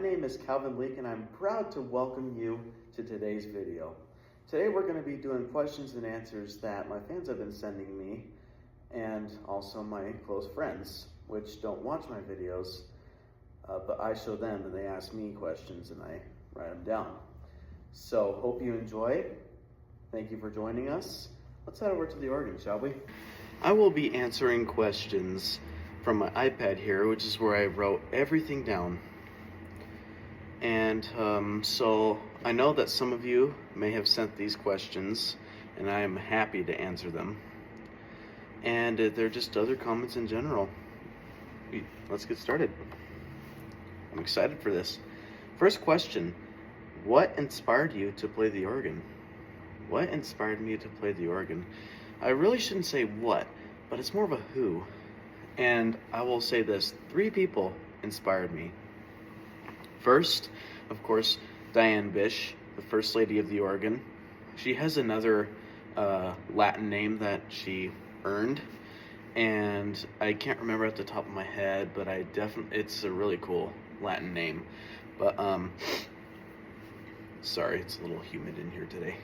My name is Calvin Leake and I'm proud to welcome you to today's video. Today we're going to be doing questions and answers that my fans have been sending me and also my close friends, which don't watch my videos, but I show them and they ask me questions and I write them down. So hope you enjoy. Thank you for joining us. Let's head over to the organ, shall we? I will be answering questions from my iPad here, which is where I wrote everything down. And so I know that some of you may have sent these questions, and I am happy to answer them. And they're just other comments in general. Let's get started. I'm excited for this. First question, what inspired you to play the organ? What inspired me to play the organ? I really shouldn't say what, but it's more of a who. And I will say this, 3 people inspired me. First, of course, Diane Bish, the First Lady of the Organ. She has another Latin name that she earned, and I can't remember at the top of my head, but it's a really cool Latin name. But, sorry, it's a little humid in here today.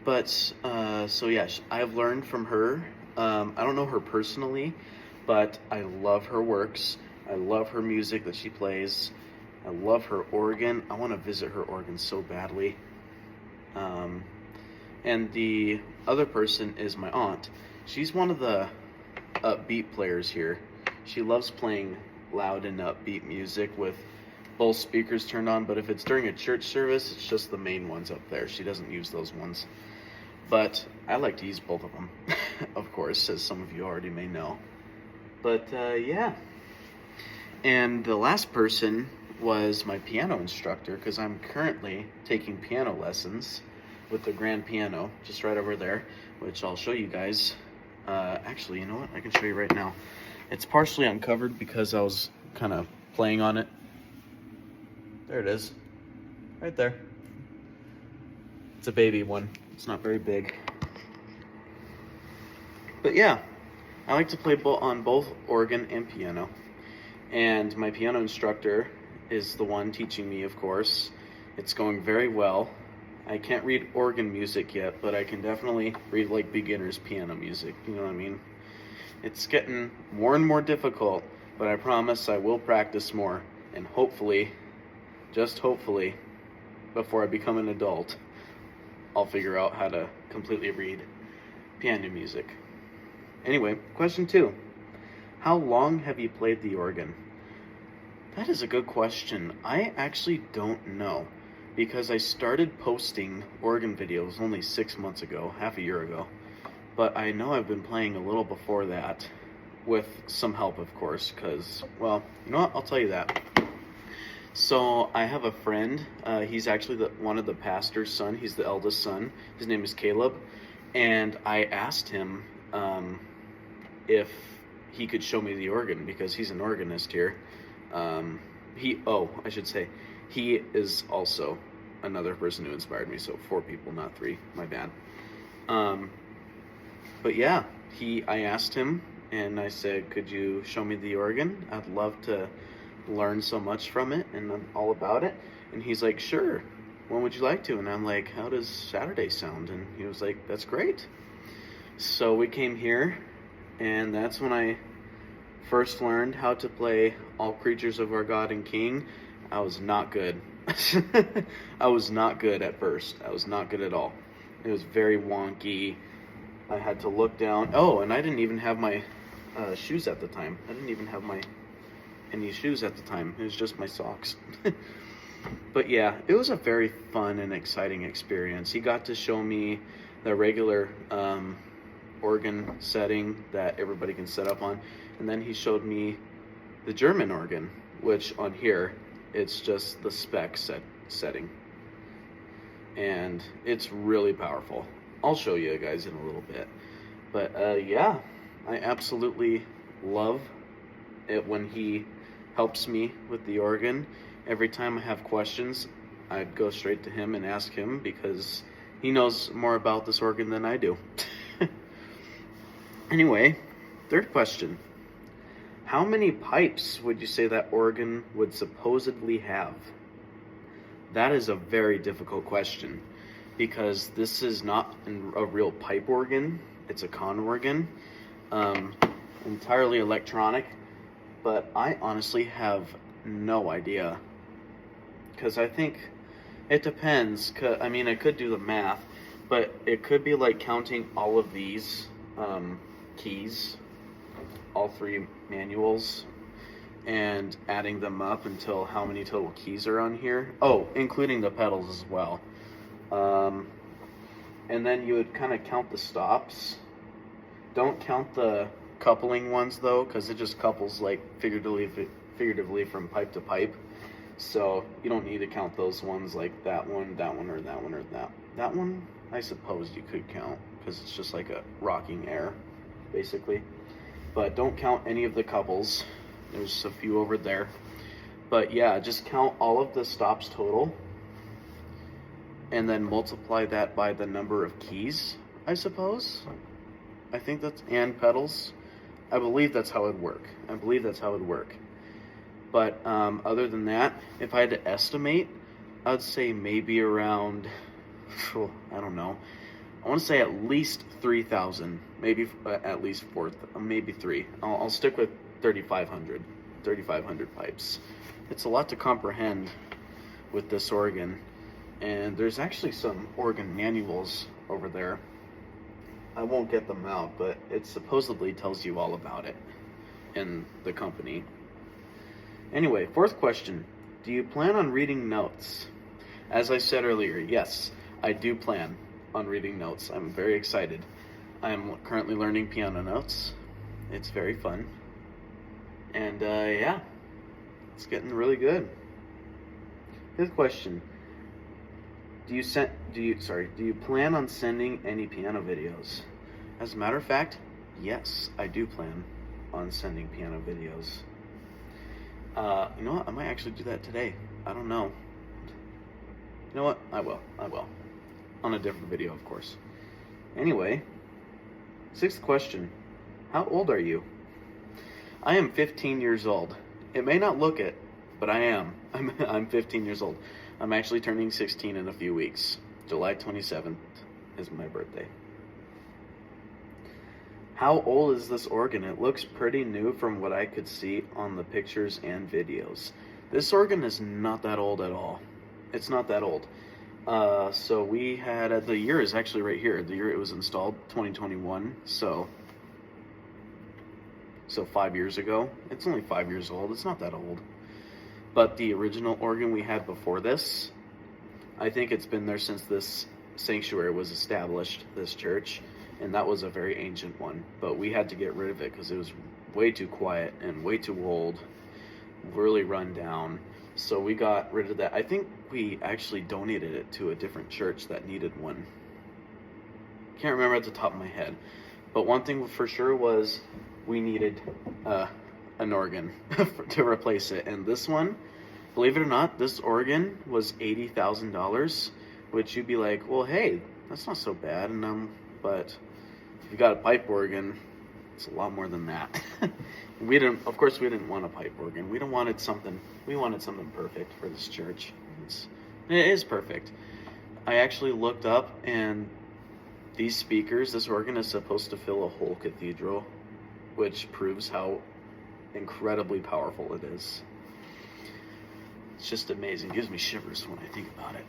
But, so yeah, I've learned from her. I don't know her personally, but I love her works. I love her music that she plays. I love her organ. I want to visit her organ so badly. And the other person is my aunt. She's one of the upbeat players here. She loves playing loud and upbeat music with both speakers turned on, but if it's during a church service, it's just the main ones up there. She doesn't use those ones. But I like to use both of them, of course, as some of you already may know. But yeah. And the last person was my piano instructor, because I'm currently taking piano lessons with the grand piano, just right over there, which I'll show you guys. Actually, you know what? I can show you right now. It's partially uncovered because I was kind of playing on it. There it is, right there. It's a baby one. It's not very big. But yeah, I like to play on both organ and piano. And my piano instructor is the one teaching me, of course. It's going very well. I can't read organ music yet, but I can definitely read like beginner's piano music, you know what I mean? It's getting more and more difficult, but I promise I will practice more. And hopefully, just hopefully, before I become an adult, I'll figure out how to completely read piano music. Anyway, question 2. How long have you played the organ? That is a good question. I actually don't know, because I started posting organ videos only 6 months ago, half a year ago. But I know I've been playing a little before that, with some help, of course, because, well, you know what? I'll tell you that. So I have a friend, he's actually one of the pastor's son, he's the eldest son, his name is Caleb, and I asked him if he could show me the organ, because he's an organist here. I should say, he is also another person who inspired me, so 4 people, not 3, my bad. But yeah, I asked him, and I said, could you show me the organ? I'd love to learn so much from it and all about it. And he's like, sure, when would you like to? And I'm like, how does Saturday sound? And he was like, that's great. So we came here, and that's when I first learned how to play All Creatures of Our God and King. I was not good. I was not good at first. I was not good at all. It was very wonky. I had to look down. Oh, and I didn't even have my shoes at the time. I didn't even have any shoes at the time. It was just my socks. But yeah, it was a very fun and exciting experience. He got to show me the regular organ setting that everybody can set up on, and then he showed me the German organ, which on here it's just the spec setting, and it's really powerful. I'll show you guys in a little bit. But yeah, I absolutely love it when he helps me with the organ. Every time I have questions, I'd go straight to him and ask him, because he knows more about this organ than I do. Anyway, third question. How many pipes would you say that organ would supposedly have? That is a very difficult question because this is not a real pipe organ. It's a con organ, um, entirely electronic, but I honestly have no idea because I think it depends. I mean, I could do the math, but it could be like counting all of these keys, all three manuals, and adding them up until how many total keys are on here. Oh, including the pedals as well. And then you would kind of count the stops. Don't count the coupling ones though, because it just couples like figuratively from pipe to pipe. So you don't need to count those ones like that one, or that one, or that one. I suppose you could count because it's just like a rocking air, basically. But don't count any of the couples. There's a few over there. But yeah, just count all of the stops total and then multiply that by the number of keys, I suppose. I think that's, and pedals. I believe that's how it'd work. But other than that, if I had to estimate, I'd say maybe around, I don't know. I want to say at least 3,000, maybe at least 4,000, maybe 3. I'll stick with 3,500 pipes. It's a lot to comprehend with this organ, and there's actually some organ manuals over there. I won't get them out, but it supposedly tells you all about it in the company. Anyway, fourth question. Do you plan on reading notes? As I said earlier, yes, I do plan on reading notes. I'm very excited. I am currently learning piano notes. It's very fun. And yeah, it's getting really good. Fifth question. Do you plan on sending any piano videos? As a matter of fact, yes, I do plan on sending piano videos. You know what? I might actually do that today. I don't know. You know what? I will. On a different video, of course. Anyway, sixth question. How old are you? I am 15 years old. It may not look it, but I am. I'm 15 years old. I'm actually turning 16 in a few weeks. July 27th is my birthday. How old is this organ? It looks pretty new from what I could see on the pictures and videos. This organ is not that old at all. It's not that old. So we had, the year is actually right here. The year it was installed, 2021. So 5 years ago. It's only 5 years old. It's not that old. But the original organ we had before this, I think it's been there since this sanctuary was established, this church, and that was a very ancient one. But we had to get rid of it because it was way too quiet and way too old, really run down. So we got rid of that. I think we actually donated it to a different church that needed one. Can't remember at the top of my head. But one thing for sure was we needed an organ to replace it. And this one, believe it or not, this organ was $80,000, which you'd be like, well, hey, that's not so bad. And but if you got a pipe organ, it's a lot more than that. Of course, we didn't want a pipe organ. We wanted something perfect for this church. It is perfect. I actually looked up, and these speakers, this organ is supposed to fill a whole cathedral, which proves how incredibly powerful it is. It's just amazing. It gives me shivers when I think about it.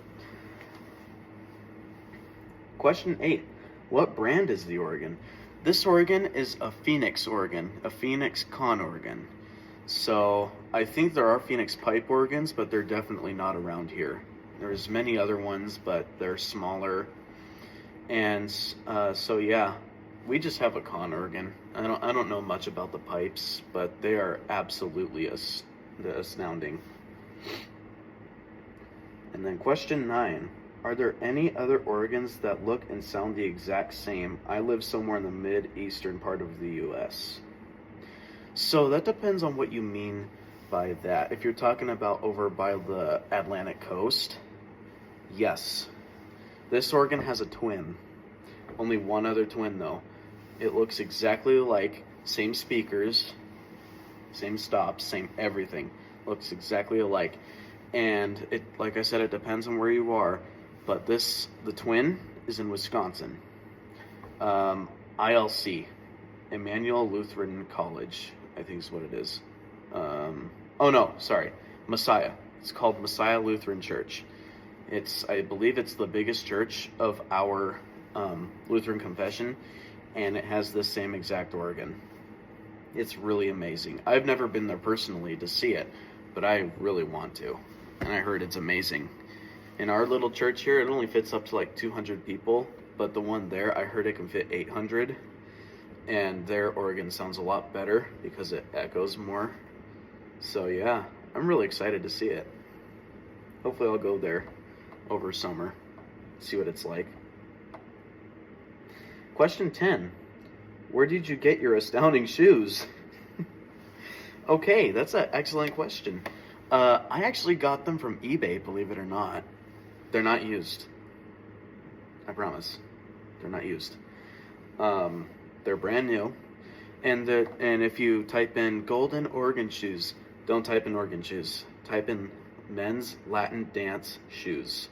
Question 8. What brand is the organ? This organ is a Phoenix organ, a Phoenix con organ. So I think there are Phoenix pipe organs, but they're definitely not around here. There's many other ones, but they're smaller. And so yeah, we just have a con organ. I don't know much about the pipes, but they are absolutely astounding. And then question 9. Are there any other organs that look and sound the exact same? I live somewhere in the mid-eastern part of the U.S. So that depends on what you mean by that. If you're talking about over by the Atlantic coast, yes. This organ has a twin. Only one other twin though. It looks exactly like, same speakers, same stops, same everything. Looks exactly alike. And it, like I said, it depends on where you are. But the twin is in Wisconsin. ILC, Emmanuel Lutheran College, I think is what it is. Oh no, sorry, Messiah. It's called Messiah Lutheran Church. I believe it's the biggest church of our Lutheran confession, and it has the same exact organ. It's really amazing. I've never been there personally to see it, but I really want to, and I heard it's amazing. In our little church here, it only fits up to like 200 people, but the one there, I heard it can fit 800, and their organ sounds a lot better because it echoes more. So yeah, I'm really excited to see it. Hopefully I'll go there over summer, see what it's like. Question 10. Where did you get your astounding shoes? Okay, that's an excellent question. I actually got them from eBay, believe it or not. They're not used. I promise. They're not used. They're brand new. And if you type in golden organ shoes, don't type in organ shoes. Type in men's Latin dance shoes,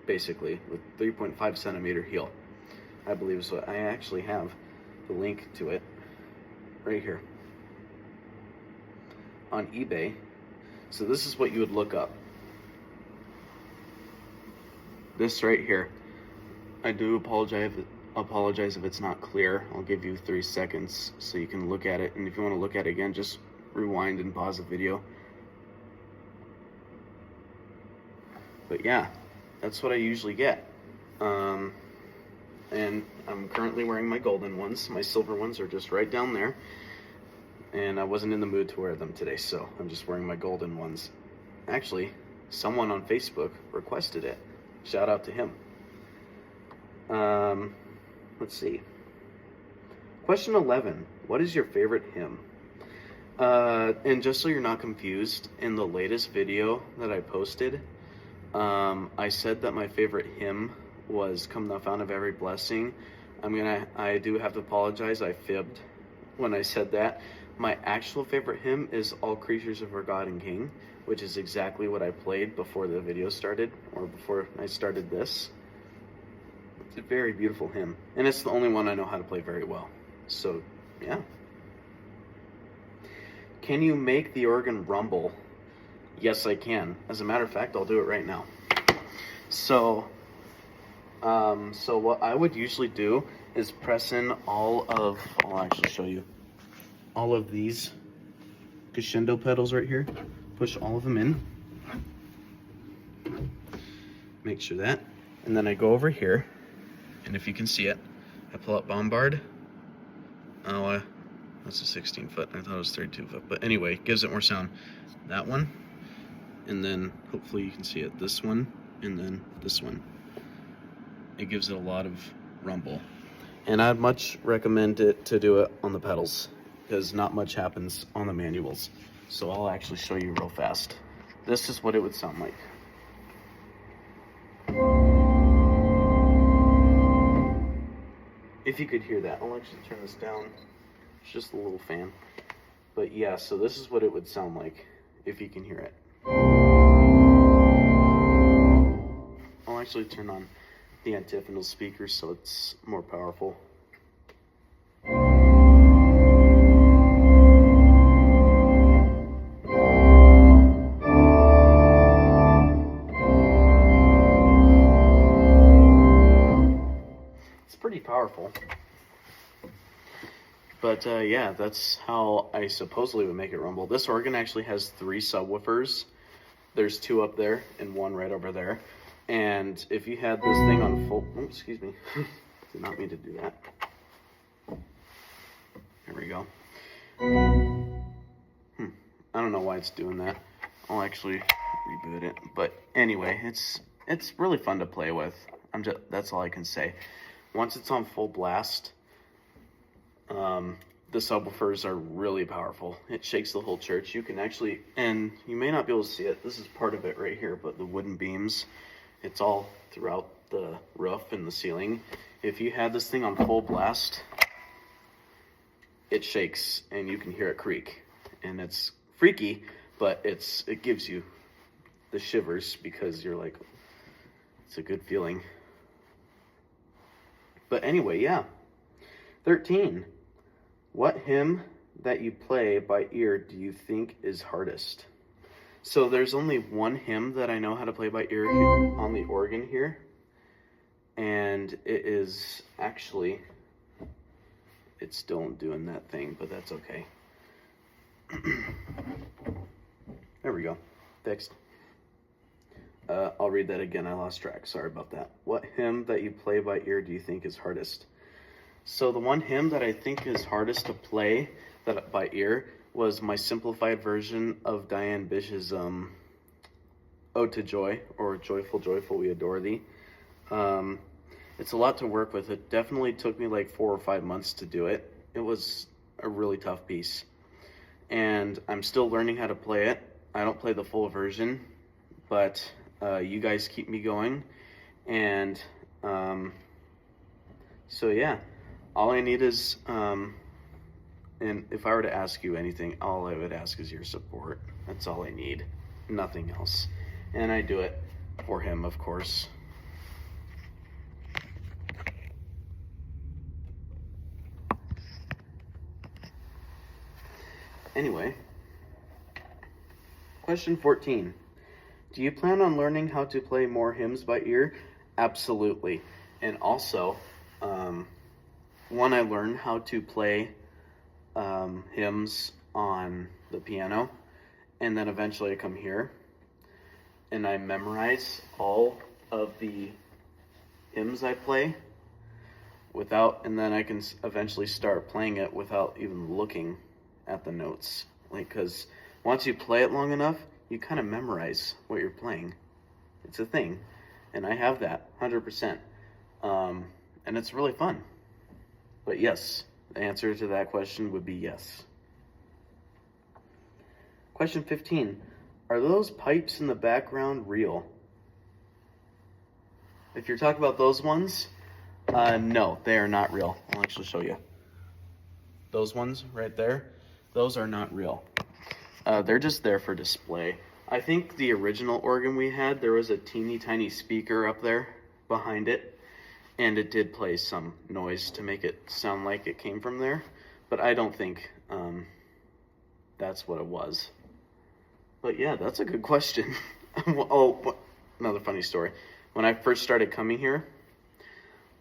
basically, with 3.5 centimeter heel. I believe is what I actually have the link to it right here on eBay. So this is what you would look up. This right here. I do apologize if it's not clear. I'll give you 3 seconds so you can look at it, and if you want to look at it again, just rewind and pause the video. But yeah, that's what I usually get. And I'm currently wearing my golden ones. My silver ones are just right down there. And I wasn't in the mood to wear them today, so I'm just wearing my golden ones. Actually, someone on Facebook requested it. Shout out to him. Let's see. Question 11. What is your favorite hymn? And just so you're not confused, in the latest video that I posted, I said that my favorite hymn was Come Thou Fount of Every Blessing. I do have to apologize. I fibbed when I said that. My actual favorite hymn is All Creatures of Our God and King, which is exactly what I played before the video started, or before I started this. It's a very beautiful hymn, and it's the only one I know how to play very well. So, yeah. Can you make the organ rumble? Yes, I can. As a matter of fact, I'll do it right now. So what I would usually do is press in I'll actually show you, all of these crescendo pedals right here. Push all of them in. Make sure that. And then I go over here, and if you can see it, I pull up Bombard. Oh, that's a 16 foot. I thought it was 32 foot. But anyway, it gives it more sound. That one. And then hopefully you can see it. This one. And then this one. It gives it a lot of rumble. And I'd much recommend it to do it on the pedals, because not much happens on the manuals. So I'll actually show you real fast. This is what it would sound like. If you could hear that, I'll actually turn this down. It's just a little fan. But yeah, so this is what it would sound like if you can hear it. I'll actually turn on the antiphonal speakers so it's more powerful. It's pretty powerful. But yeah, that's how I supposedly would make it rumble. This organ actually has 3 subwoofers. There's 2 up there and 1 right over there. And if you had this thing on full, oh, excuse me, did not mean to do that. There we go. I don't know why it's doing that. I'll actually reboot it. But anyway, it's really fun to play with. That's all I can say. Once it's on full blast, the subwoofers are really powerful. It shakes the whole church. You can actually, and you may not be able to see it. This is part of it right here, but the wooden beams, it's all throughout the roof and the ceiling. If you had this thing on full blast, it shakes and you can hear it creak. and it's freaky, but it gives you the shivers because you're like, it's a good feeling. But anyway, yeah. 13. What hymn that you play by ear do you think is hardest? So there's only one hymn that I know how to play by ear on the organ here. And it is actually, it's still doing that thing, but that's okay. There we go. Fixed. I'll read that again. I lost track. Sorry about that. What hymn that you play by ear do you think is hardest? So the one hymn that I think is hardest to play that by ear was my simplified version of Diane Bish's Ode to Joy, or Joyful, Joyful, We Adore Thee. It's a lot to work with. It definitely took me like 4 or 5 months to do it. It was a really tough piece. And I'm still learning how to play it. I don't play the full version, but you guys keep me going. And so yeah, all I need is, and if I were to ask you anything, all I would ask is your support. That's all I need, nothing else. And I do it for him, of course. Anyway, question 14. Do you plan on learning how to play more hymns by ear? Absolutely. And also, when I learn how to play hymns on the piano, and then eventually I come here and I memorize all of the hymns I play and then I can eventually start playing it without even looking at the notes. Like, because once you play it long enough, you kind of memorize what you're playing. It's a thing, and I have that 100%, and it's really fun. But yes, the answer to that question would be yes. Question 15. Are those pipes in the background real? If you're talking about those ones, no, they are not real. I'll actually show you. Those ones right there, those are not real. They're just there for display. I think the original organ we had, there was a teeny tiny speaker up there behind it, and it did play some noise to make it sound like it came from there, but I don't think that's what it was. But yeah, that's a good question. Oh, another funny story. When I first started coming here,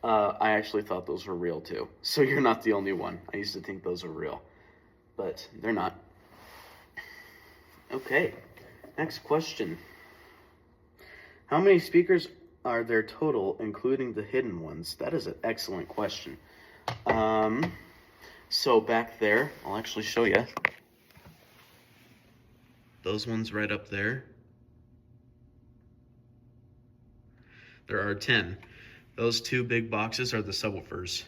I actually thought those were real too. So you're not the only one. I used to think those were real, but they're not. Okay, next question. How many speakers are there total, including the hidden ones? That is an excellent question. So back there, I'll actually show you. Those ones right up there. There are 10. Those two big boxes are the subwoofers.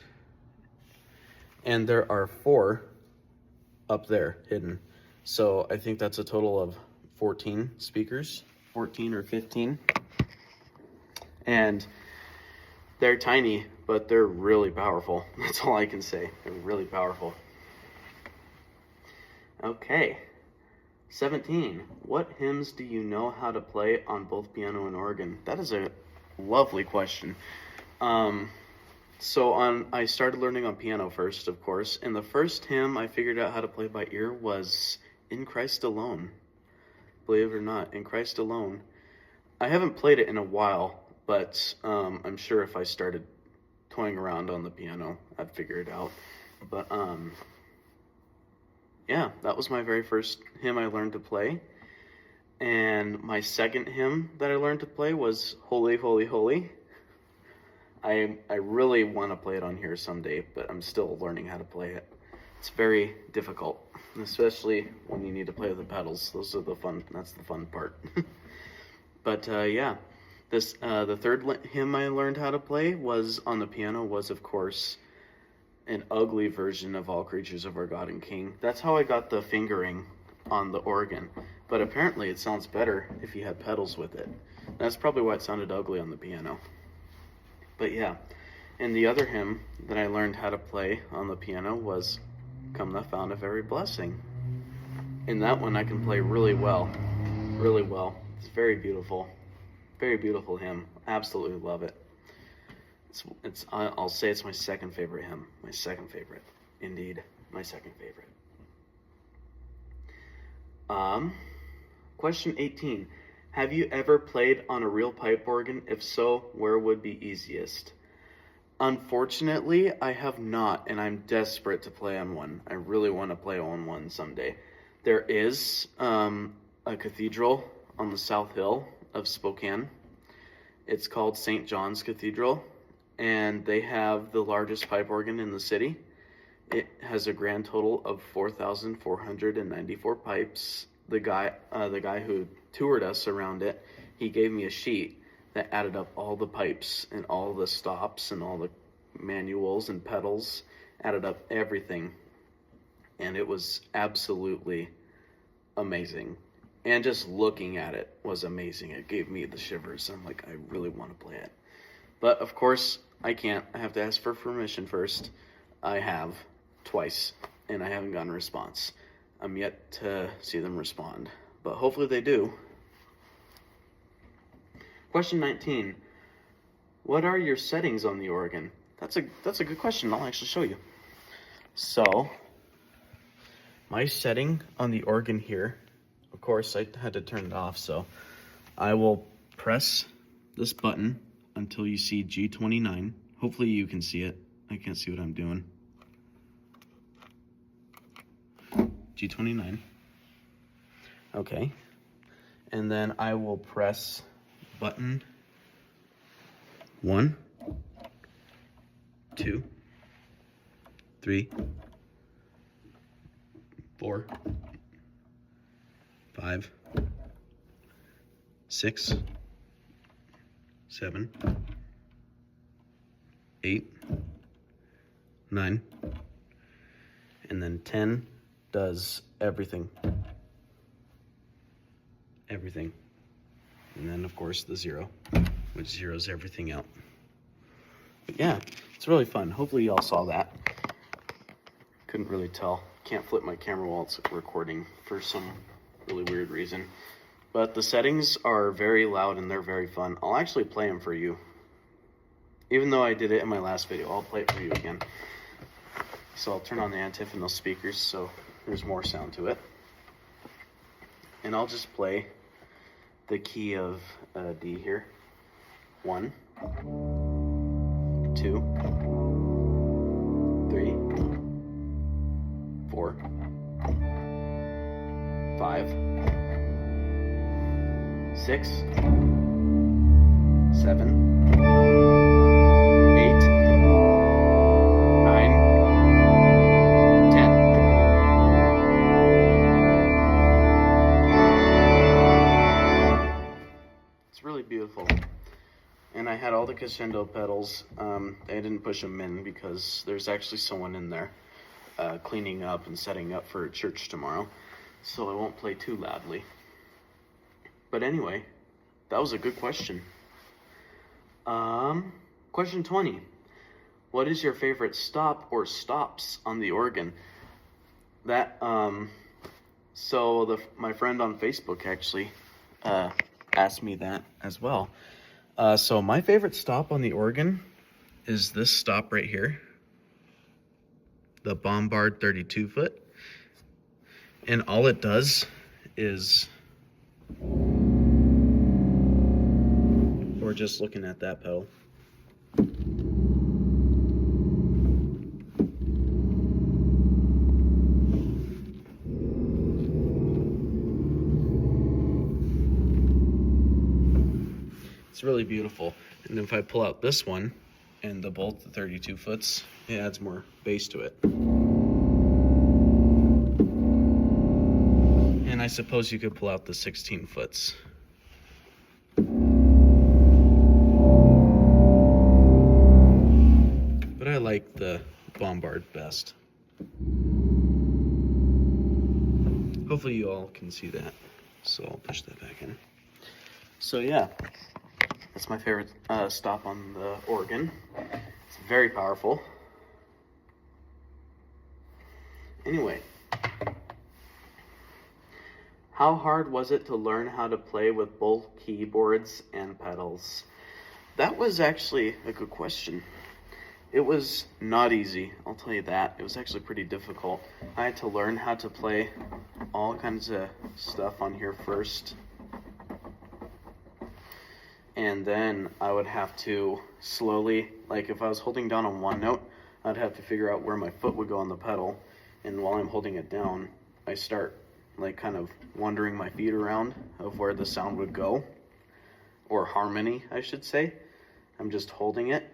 And there are 4 up there hidden. So I think that's a total of 14 speakers, 14 or 15. And they're tiny, but they're really powerful. That's all I can say. They're really powerful. Okay. 17. What hymns do you know how to play on both piano and organ? That is a lovely question. I started learning on piano first, of course, and the first hymn I figured out how to play by ear was In Christ Alone. Believe it or not, In Christ Alone. I haven't played it in a while, but I'm sure if I started toying around on the piano, I'd figure it out. But yeah, that was my very first hymn I learned to play. And my second hymn that I learned to play was Holy, Holy, Holy. I really want to play it on here someday, but I'm still learning how to play it. It's very difficult, especially when you need to play with the pedals. That's the fun part. But yeah, the third hymn I learned how to play was on the piano was, of course, an ugly version of All Creatures of Our God and King. That's how I got the fingering on the organ. But apparently it sounds better if you had pedals with it. That's probably why it sounded ugly on the piano. But yeah, and the other hymn that I learned how to play on the piano was Come Thou Fount of Every Blessing. And that one I can play really well. Really well. It's very beautiful. Very beautiful hymn. Absolutely love it. I'll say it's my second favorite hymn. My second favorite. Indeed, my second favorite. Question 18. Have you ever played on a real pipe organ? If so, where would be easiest? Unfortunately, I have not, and I'm desperate to play on one. I really want to play on one someday. There is a cathedral on the South Hill of Spokane. It's called St. John's Cathedral, and they have the largest pipe organ in the city. It has a grand total of 4,494 pipes. The guy who toured us around it, he gave me a sheet that added up all the pipes and all the stops and all the manuals and pedals, added up everything. And it was absolutely amazing. And just looking at it was amazing. It gave me the shivers. I'm like, I really want to play it. But of course, I can't. I have to ask for permission first. I have twice, and I haven't gotten a response. I'm yet to see them respond, but hopefully they do. Question 19. What are your settings on the organ? That's a good question. I'll actually show you. So, my setting on the organ here, of course, I had to turn it off, so I will press this button until you see G29. Hopefully you can see it. I can't see what I'm doing. G29. Okay. And then I will press button 1, 2, 3, 4, 5, 6, 7, 8, 9, and then 10 does everything. Everything. And then, of course, the 0, which zeroes everything out. But yeah, it's really fun. Hopefully you all saw that. Couldn't really tell. Can't flip my camera while it's recording for some really weird reason. But the settings are very loud and they're very fun. I'll actually play them for you. Even though I did it in my last video, I'll play it for you again. So I'll turn on the antiphonal speakers so there's more sound to it. And I'll just play the key of D here. 1, 2, 3, 4, 5, 6, 7, 8, 9, 10. It's really beautiful. And I had all the crescendo pedals. I didn't push them in because there's actually someone in there cleaning up and setting up for church tomorrow. So I won't play too loudly. But anyway, that was a good question. Question 20. What is your favorite stop or stops on the organ? That, my friend on Facebook actually asked me that as well. So my favorite stop on the organ is this stop right here. The Bombard 32 foot. And all it does is, we're just looking at that pedal. It's really beautiful. And if I pull out this one and the bolt, the 32 foots, it adds more bass to it. And I suppose you could pull out the 16 foots. But I like the Bombard best. Hopefully you all can see that. So I'll push that back in. So yeah, that's my favorite stop on the organ. It's very powerful. Anyway, How hard was it to learn how to play with both keyboards and pedals? That was actually a good question. It was not easy, I'll tell you that. It was actually pretty difficult. I had to learn how to play all kinds of stuff on here first. And then I would have to slowly, like if I was holding down on one note, I'd have to figure out where my foot would go on the pedal. And while I'm holding it down, I start like kind of wandering my feet around of where the sound would go, or harmony, I should say. I'm just holding it,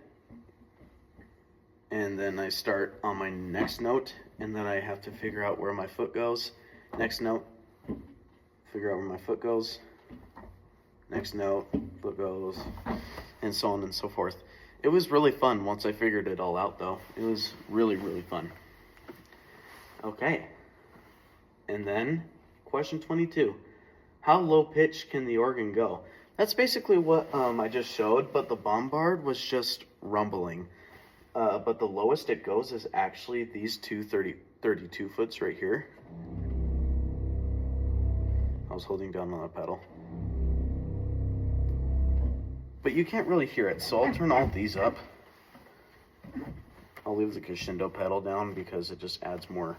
and then I start on my next note, and then I have to figure out where my foot goes. Next note, figure out where my foot goes. Next note, foot goes, and so on and so forth. It was really fun once I figured it all out, though. It was really, really fun. Okay, and then question 22. How low pitch can the organ go? That's basically what I just showed, but the bombard was just rumbling. But the lowest it goes is actually these two 32 foots right here. I was holding down on the pedal. But you can't really hear it, so I'll turn all these up. I'll leave the crescendo pedal down because it just adds more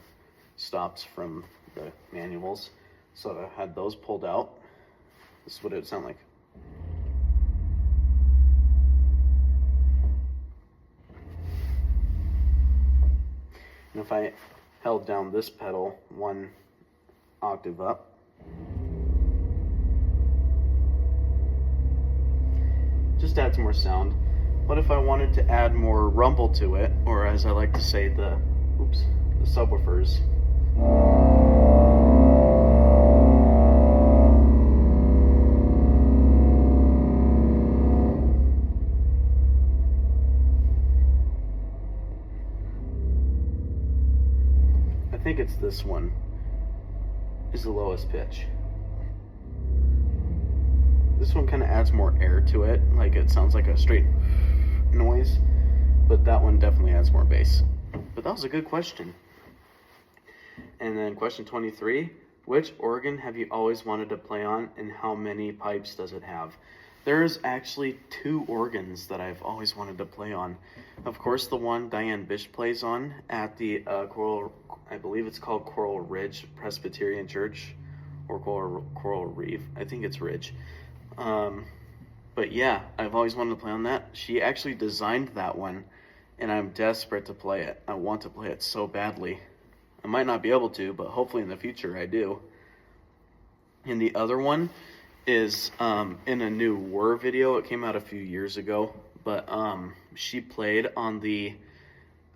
stops from the manuals. So I had those pulled out. This is what it would sound like. And if I held down this pedal one octave up, just adds more sound. But if I wanted to add more rumble to it, or as I like to say, the subwoofers, I think it's this one is the lowest pitch. This one kind of adds more air to it, like it sounds like a straight noise, but that one definitely adds more bass. But that was a good question. And then question 23, which organ have you always wanted to play on, and how many pipes does it have? There's actually 2 organs that I've always wanted to play on. Of course, the one Diane Bish plays on at the I believe it's called Coral Ridge Presbyterian Church, or Coral Reef. I think it's Ridge. But yeah, I've always wanted to play on that. She actually designed that one, and I'm desperate to play it. I want to play it so badly. I might not be able to, but hopefully in the future I do. And the other one is in a new Whir video. It came out a few years ago, but she played on the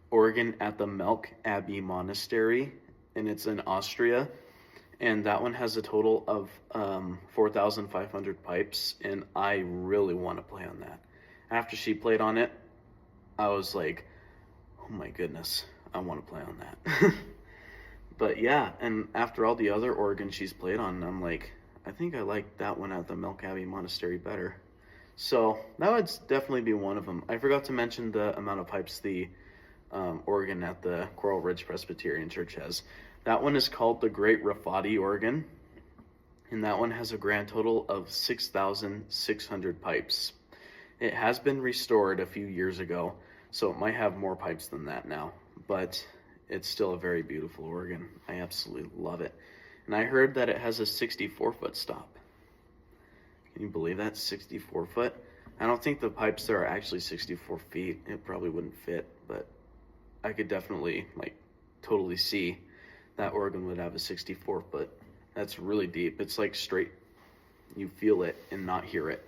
organ at the Melk Abbey Monastery, and it's in Austria. And that one has a total of 4,500 pipes, and I really want to play on that. After she played on it, I was like, oh my goodness, I want to play on that. But yeah, and after all the other organs she's played on, I'm like, I think I like that one at the Melk Abbey Monastery better. So that would definitely be one of them. I forgot to mention the amount of pipes the organ at the Coral Ridge Presbyterian Church has. That one is called the Great Rafati organ, and that one has a grand total of 6,600 pipes. It has been restored a few years ago, so it might have more pipes than that now, but it's still a very beautiful organ. I absolutely love it. And I heard that it has a 64-foot stop. Can you believe that? 64 foot? I don't think the pipes there are actually 64 feet. It probably wouldn't fit, but I could definitely, totally see that organ would have a 64 foot. That's really deep. It's like straight, you feel it and not hear it.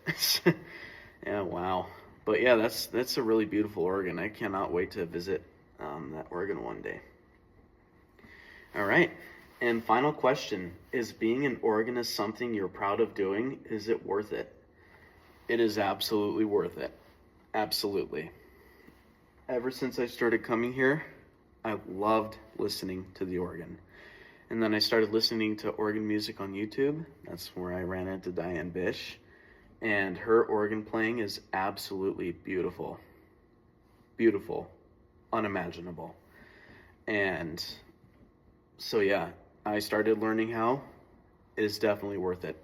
Yeah, wow. But yeah, that's a really beautiful organ. I cannot wait to visit that organ one day. All right, and final question. Is being an organist something you're proud of doing? Is it worth it? It is absolutely worth it. Absolutely. Ever since I started coming here, I've loved listening to the organ. And then I started listening to organ music on YouTube. That's where I ran into Diane Bish. And her organ playing is absolutely beautiful. Beautiful. Unimaginable. And so yeah, I started learning how. it is definitely worth it,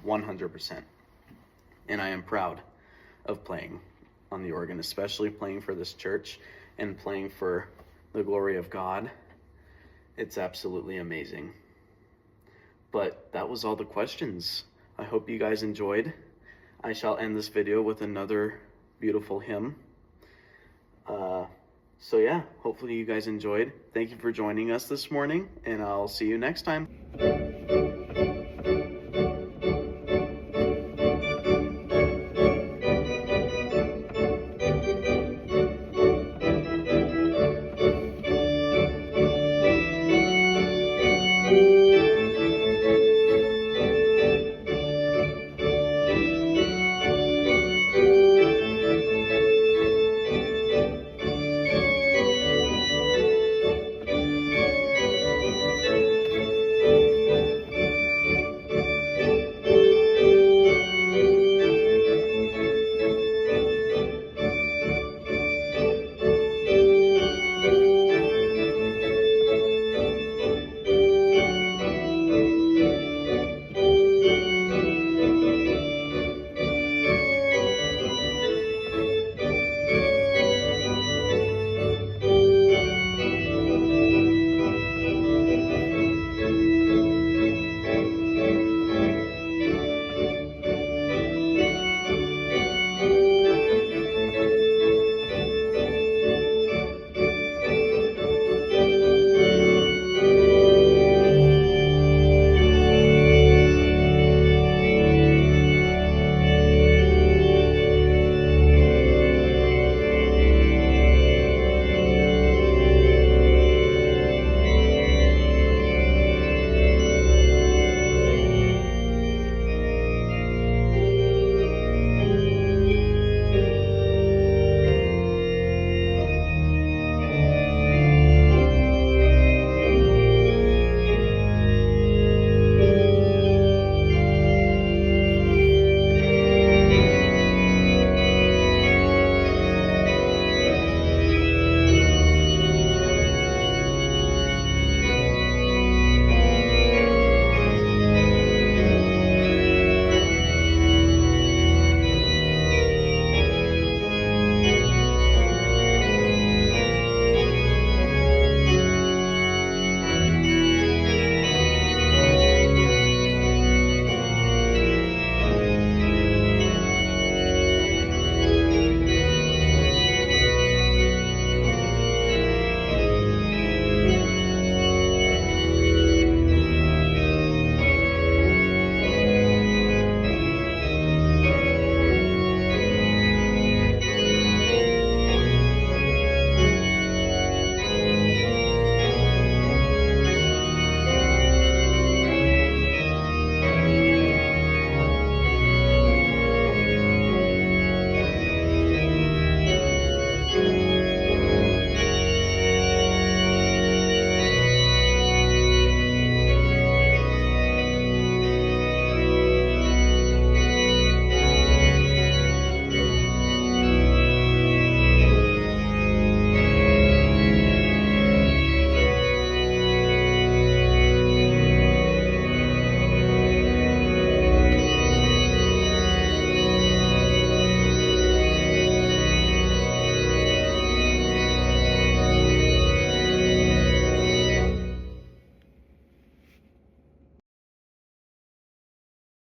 100%. And I am proud of playing on the organ, especially playing for this church and playing for the glory of God. It's absolutely amazing. But that was all the questions. I hope you guys enjoyed. I shall end this video with another beautiful hymn. So yeah, hopefully you guys enjoyed. Thank you for joining us this morning, and I'll see you next time.